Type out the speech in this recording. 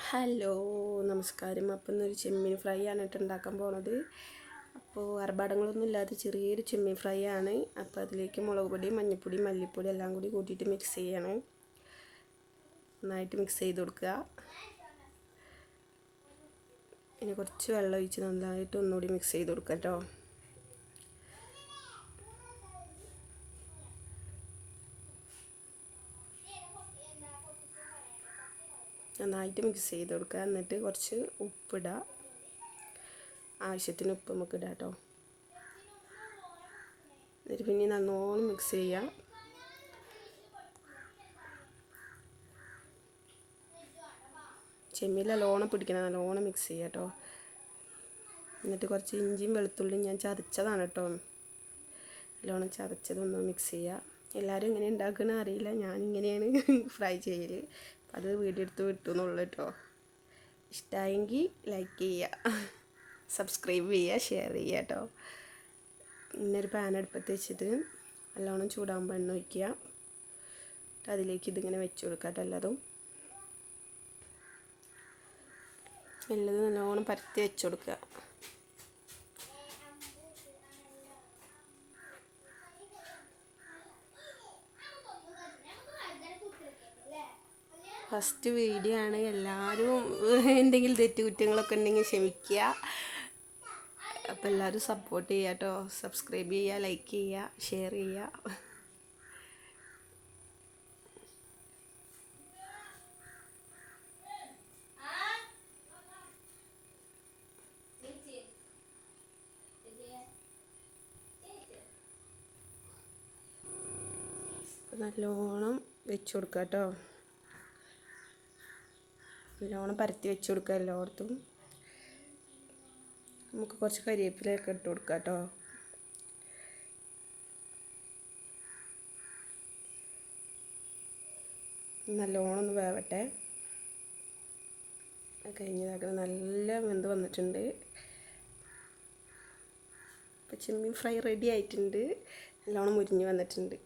Hello നമസ്കാരം. അപ്പം ഇന്നൊരു ചെമ്മീൻ ഫ്രൈ ആണ് ഉണ്ടാക്കാൻ പോണത്. അപ്പോൾ അർബാടങ്ങളൊന്നും ഇല്ലാത്ത ചെറിയൊരു ചെമ്മീൻ ഫ്രൈ ആണ്. അപ്പോൾ അതിലേക്ക് മുളക് പൊടി, മഞ്ഞൾപ്പൊടി, മല്ലിപ്പൊടി എല്ലാം കൂടി കൂട്ടിയിട്ട് മിക്സ് ചെയ്യണം. നന്നായിട്ട് മിക്സ് ചെയ്ത് കൊടുക്കുക. പിന്നെ കുറച്ച് വെള്ളം ഒഴിച്ച് നന്നായിട്ട് ഒന്നുകൂടി മിക്സ് ചെയ്ത് കൊടുക്കുക കേട്ടോ. നന്നായിട്ട് മിക്സ് ചെയ്ത് കൊടുക്കുക. എന്നിട്ട് കുറച്ച് ഉപ്പിടുക. ആവശ്യത്തിന് ഉപ്പ് നമുക്ക് ഇടാം കേട്ടോ. എന്നിട്ട് പിന്നെ നല്ലോണം മിക്സ് ചെയ്യുക. ചെമ്മീൻ നല്ലോണം പിടിക്കണം, നല്ലോണം മിക്സ് ചെയ്യുക കേട്ടോ. എന്നിട്ട് കുറച്ച് ഇഞ്ചിയും വെളുത്തുള്ളിയും ഞാൻ ചതച്ചതാണ് കേട്ടോ. നല്ലോണം ചതച്ചതൊന്ന് മിക്സ് ചെയ്യുക. എല്ലാവരും ഇങ്ങനെ ഉണ്ടാക്കണ അറിയില്ല, ഞാനിങ്ങനെയാണ് ഫ്രൈ ചെയ്യൽ. അത് വീഡിയോ എടുത്ത് വിട്ടു എന്നുള്ളൂ കേട്ടോ. ഇഷ്ടമായെങ്കിൽ ലൈക്ക് ചെയ്യുക, സബ്സ്ക്രൈബ് ചെയ്യുക, ഷെയർ ചെയ്യുക കേട്ടോ. ഇന്നൊരു പാൻ അടുപ്പത്ത് വെച്ചിട്ട് നല്ലോണം ചൂടാകുമ്പോൾ എണ്ണ ഒഴിക്കുക. അതിലേക്ക് ഇതിങ്ങനെ വെച്ച് കൊടുക്കുക കേട്ടോ. എല്ലാതും നല്ലോണം പരത്തി വെച്ച് കൊടുക്കുക. ഫസ്റ്റ് വീഡിയോ ആണ്, എല്ലാവരും എന്തെങ്കിലും തെറ്റുകുറ്റങ്ങളൊക്കെ ഉണ്ടെങ്കിൽ ക്ഷമിക്കുക. അപ്പോൾ എല്ലാവരും സപ്പോർട്ട് ചെയ്യുക കേട്ടോ. സബ്സ്ക്രൈബ് ചെയ്യുക, ലൈക്ക് ചെയ്യുക, ഷെയർ ചെയ്യുക. നല്ലോണം വെച്ച് കൊടുക്കുക കേട്ടോ. നല്ലോണം പരത്തി വെച്ച് കൊടുക്കുക എല്ലായിടത്തും. നമുക്ക് കുറച്ച് കരിവേപ്പിലയൊക്കെ ഇട്ട് കൊടുക്കുക കേട്ടോ. നല്ലോണം ഒന്ന് വേവട്ടെ. കഴിഞ്ഞതാക്കണം, നല്ല വെന്ത് വന്നിട്ടുണ്ട്. അപ്പോൾ ചെമ്മീൻ ഫ്രൈ റെഡി ആയിട്ടുണ്ട്. നല്ലോണം മുരിഞ്ഞ് വന്നിട്ടുണ്ട്.